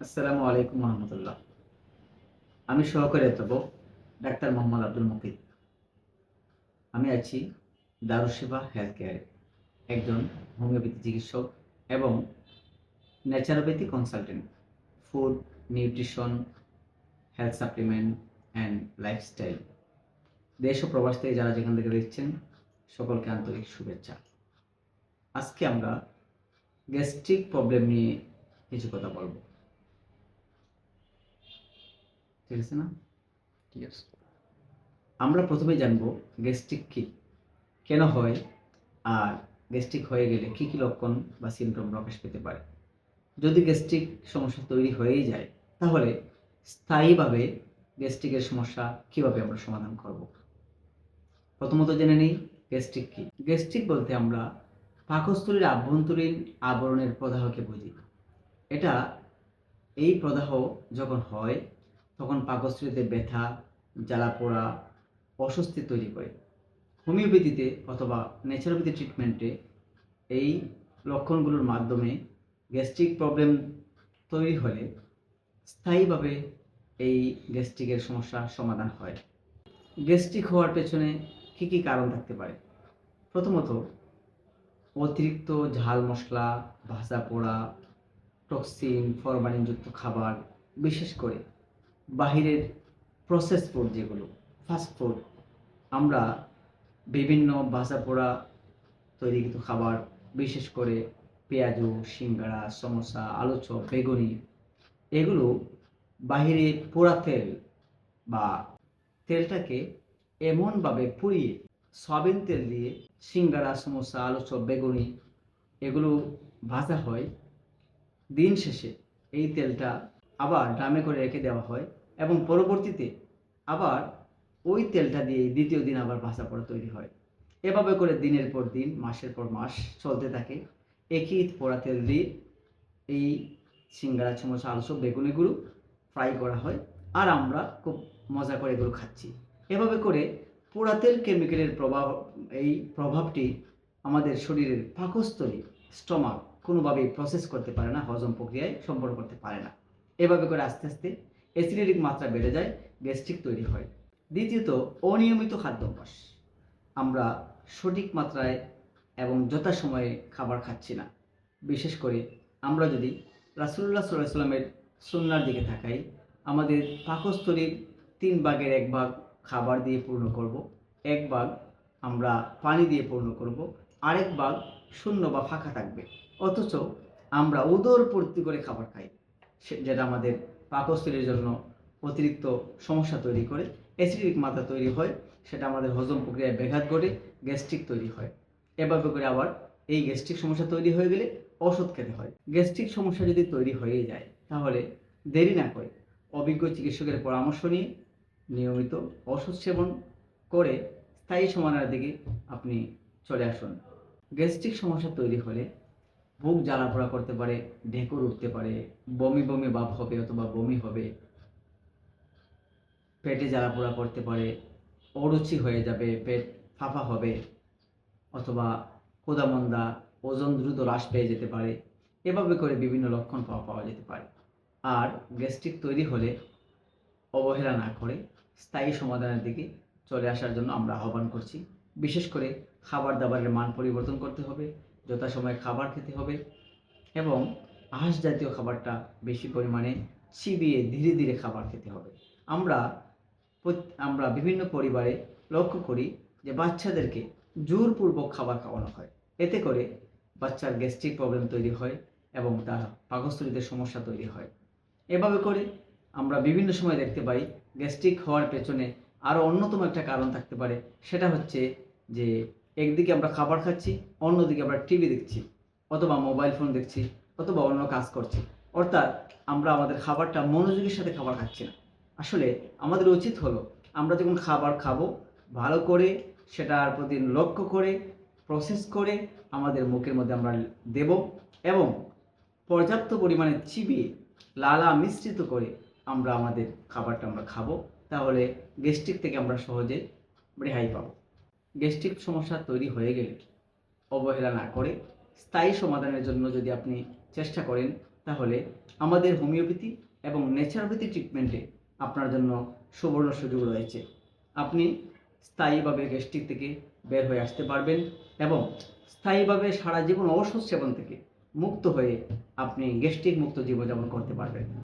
আসসালামু আলাইকুম রহমতুল্লাহ। আমি সহকারী অধ্যাপক ডাক্তার মোহাম্মদ আব্দুল মুকিত। আমি আছি দারুস-সেবা হেলথ কেয়ারে একজন হোমিওপ্যাথি চিকিৎসক এবং naturopathy consultant, food, nutrition, health supplement and lifestyle. দেশ ও প্রবাস থেকে যারা যেখান থেকে দেখছেন সকলকে আন্তরিক শুভেচ্ছা। আজকে আমরা গ্যাস্ট্রিক প্রবলেম নিয়ে কিছু কথা বলবো, ঠিক আছে না? ঠিক আছে। আমরা প্রথমে জানবো গ্যাস্ট্রিক কী, কেন হয়, আর গ্যাস্ট্রিক হয়ে গেলে কী কী লক্ষণ বা সিমটম প্রকাশ পেতে পারে। যদি গ্যাস্ট্রিক সমস্যা তৈরি হয়েই যায় তাহলে স্থায়ীভাবে গ্যাস্ট্রিকের সমস্যা কীভাবে আমরা সমাধান করব। প্রথমত জেনে নিই গ্যাস্ট্রিক কী। গ্যাস্ট্রিক বলতে আমরা পাকস্থলীর আভ্যন্তরীণ আবরণের প্রদাহকে বুঝি। এটা এই প্রদাহ যখন হয় তখন পাকস্থলীতে ব্যথা, জ্বালাপোড়া, অস্বস্তি তৈরি করে। হোমিওপ্যাথিতে অথবা ন্যাচারোপ্যাথি ট্রিটমেন্টে এই লক্ষণগুলোর মাধ্যমে গ্যাস্ট্রিক প্রবলেম তৈরি হলে স্থায়ীভাবে এই গ্যাস্ট্রিকের সমস্যা সমাধান হয়। গ্যাস্ট্রিক হওয়ার পেছনে কী কী কারণ থাকতে পারে? প্রথমত অতিরিক্ত ঝাল মশলা, ভাজা পোড়া, টক্সিন, ফরমালিনযুক্ত খাবার, বিশেষ করে বাহিরের প্রসেস ফুড, যেগুলো ফাস্ট ফুড, আমরা বিভিন্ন ভাজা পোড়া তৈরিকৃত খাবার, বিশেষ করে পেঁয়াজু, সিঙ্গাড়া, সমোসা, আলু চপ, বেগুনি, এগুলো বাহিরে পোড়া তেল বা তেলটাকে এমনভাবে পুড়িয়ে সয়াবিন তেল দিয়ে সিঙ্গাড়া, সমোসা, আলু চপ, বেগুনি এগুলো ভাজা হয়। দিন শেষে এই তেলটা আবার ড্রামে করে রেখে দেওয়া হয় এবং পরবর্তীতে আবার ওই তেলটা দিয়ে দ্বিতীয় দিন আবার ভাজা পোড়া তৈরি হয়। এভাবে করে দিনের পর দিন, মাসের পর মাস চলতে থাকে। একই পোড়া তেল দিয়ে এই সিঙ্গাড়া, সমোসা, আলুচপ, বেগুনিগুলো ফ্রাই করা হয় আর আমরা খুব মজা করে এগুলো খাচ্ছি। এভাবে করে পোড়া তেল কেমিক্যালের এই প্রভাবটি আমাদের শরীরের পাকস্থলী, স্টমাক কোনোভাবেই প্রসেস করতে পারে না, হজম প্রক্রিয়ায় সম্পন্ন করতে পারে না। এভাবে করে আস্তে আস্তে অ্যাসিডিক মাত্রা বেড়ে যায়, গ্যাস্ট্রিক তৈরি হয়। দ্বিতীয়ত অনিয়মিত খাদ্যাভ্যাস। আমরা সঠিক মাত্রায় এবং যথাসময়ে খাবার খাচ্ছি না। বিশেষ করে আমরা যদি রাসূলুল্লাহ সাল্লাল্লাহু আলাইহি ওয়াসাল্লামের সুন্নাহর দিকে তাকাই, আমাদের পাকস্থলীর 3 ভাগের 1 ভাগ খাবার দিয়ে পূর্ণ করব, 1 ভাগ আমরা পানি দিয়ে পূর্ণ করব, আরেক ভাগ শূন্য বা ফাঁকা থাকবে। অথচ আমরা উদরপূর্তি করে খাবার খাই, যেটা আমাদের পাকস্থলীর জন্য অতিরিক্ত সমস্যা তৈরি করে, অ্যাসিডিক মাত্রা তৈরি হয়, সেটা আমাদের হজম প্রক্রিয়ায় ব্যাঘাত ঘটে, গ্যাস্ট্রিক তৈরি হয়। এভাবে করে আবার এই গ্যাস্ট্রিক সমস্যা তৈরি হয়ে গেলে ওষুধ খেতে হয়। গ্যাস্ট্রিক সমস্যা যদি তৈরি হয়ে যায় তাহলে দেরি না করে অভিজ্ঞ চিকিৎসকের পরামর্শ নিয়ে নিয়মিত ওষুধ সেবন করে স্থায়ী সমাধানের দিকে আপনি চলে আসুন। গ্যাস্ট্রিক সমস্যা তৈরি হলে বুক জ্বালাপোড়া করতে পারে, ঢেকুর উঠতে পারে, বমি বমি ভাব হবে অথবা বমি হবে, পেটে জ্বালাপোড়া করতে পারে, অরুচি হয়ে যাবে, পেট ফাঁপা হবে অথবা ক্ষুধামন্দা, ওজন দ্রুত হ্রাস পেয়ে যেতে পারে। এভাবে করে বিভিন্ন লক্ষণ পাওয়া যেতে পারে। আর গ্যাস্ট্রিক তৈরি হলে অবহেলা না করে স্থায়ী সমাধানের দিকে চলে আসার জন্য আমরা আহ্বান করছি। বিশেষ করে খাবার দাবারের মান পরিবর্তন করতে হবে, যথাসময়ে খাবার খেতে হবে এবং আঁশ জাতীয় খাবারটা বেশি পরিমাণে চিবিয়ে ধীরে ধীরে খাবার খেতে হবে। আমরা আমরা বিভিন্ন পরিবারে লক্ষ্য করি যে বাচ্চাদেরকে জোরপূর্বক খাবার খাওয়ানো হয়। এতে করে বাচ্চার গ্যাস্ট্রিক প্রবলেম তৈরি হয় এবং তার পাকস্থলীতে সমস্যা তৈরি হয়। এভাবে করে আমরা বিভিন্ন সময় দেখতে পাই গ্যাস্ট্রিক হওয়ার পেছনে আরও অন্যতম একটা কারণ থাকতে পারে। সেটা হচ্ছে যে একদিকে আমরা খাবার খাচ্ছি, অন্যদিকে আমরা টিভি দেখছি অথবা মোবাইল ফোন দেখছি অথবা অন্য কাজ করছি। অর্থাৎ আমরা আমাদের খাবারটা মনোযোগের সাথে খাবার খাচ্ছি না। আসলে আমাদের উচিত হলো আমরা যখন খাবার খাবো ভালো করে সেটার প্রতি লক্ষ্য করে প্রসেস করে আমাদের মুখের মধ্যে আমরা দেব এবং পর্যাপ্ত পরিমাণে চিবিয়ে লালা মিশ্রিত করে আমরা আমাদের খাবারটা আমরা খাবো। তাহলে গ্যাস্ট্রিক থেকে আমরা সহজে রেহাই পাবো। গ্যাস্ট্রিক সমস্যা তৈরি হয়ে গেলে অবহেলা না করে স্থায়ী সমাধানের জন্য যদি আপনি চেষ্টা করেন তাহলে আমাদের হোমিওপ্যাথি এবং ন্যাচারোপ্যাথি ট্রিটমেন্টে আপনার জন্য সুবর্ণ সুযোগ রয়েছে। আপনি স্থায়ীভাবে গ্যাস্ট্রিক থেকে বের হয়ে আসতে পারবেন এবং স্থায়ীভাবে সারা জীবন ঔষধ সেবন থেকে মুক্ত হয়ে আপনি গ্যাস্ট্রিক মুক্ত জীবনযাপন করতে পারবেন।